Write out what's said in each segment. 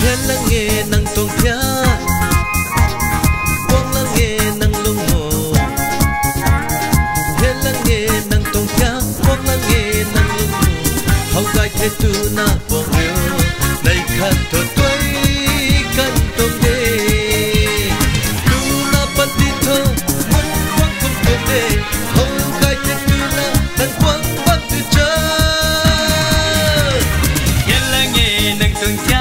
Hiền là nghề năng tuồng thia, quang là nghề năng lung mồ. Hiền là nghề năng tuồng thia, quang là nghề năng lung mồ. Hậu gai thế tu na buông yêu, này khát thở tuổi căn tuồng đê. Tu na bắt đi thơ, muốn quang không tuồng đê. Hậu gai thế tu na năng quang bắt từ trời. Hiền là nghề năng tuồng thia.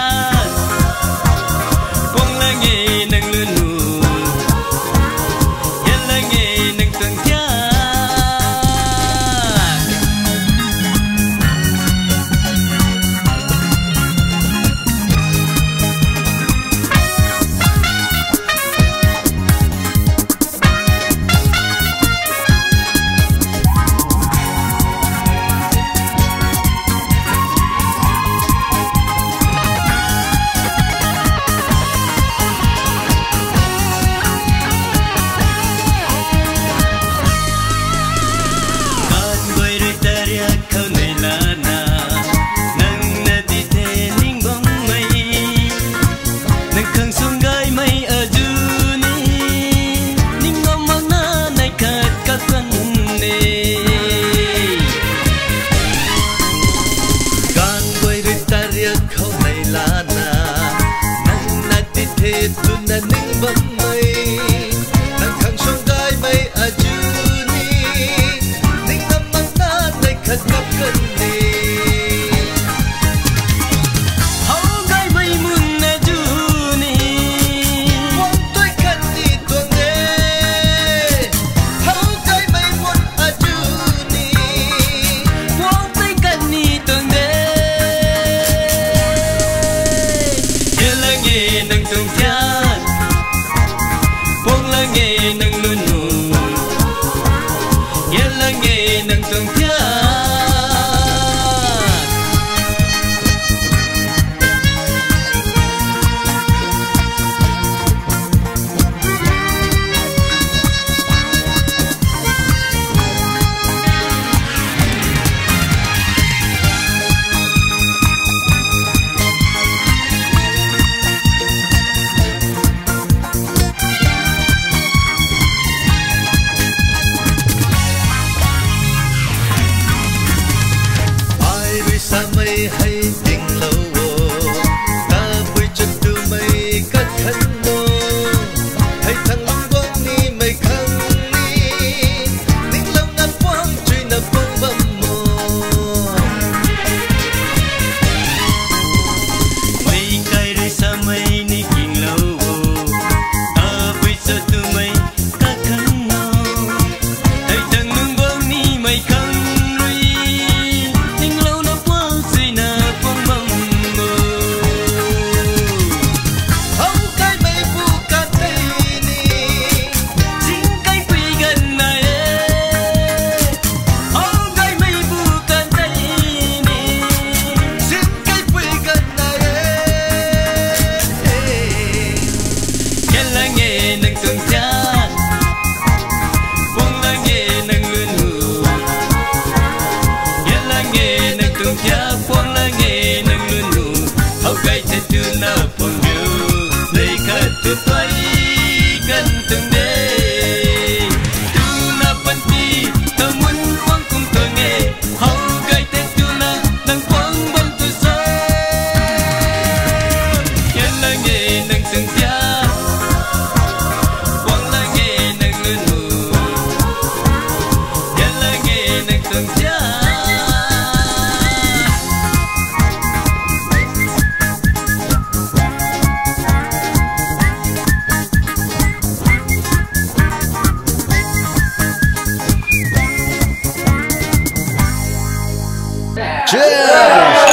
Hay tình lâu ta vui chân từ mây cất khăn mô hay thằng long quang ni mây khăn ni tiếng lâu ngàn quang truy nập quang bầm mồ mây cay rơi xa mây ni kinh lâu ta vui chân từ mây cất khăn mô hay thằng long quang ni mây khăn tu tay gần từng đêm tu na bắt đi ta muốn quăng cùng tôi nghe hậu gai tên tu na đang quăng bom tu gió nhân là nghề nâng từng gia quăng là nghề nâng lươn hù nhân là nghề nâng từng gia. Cheers!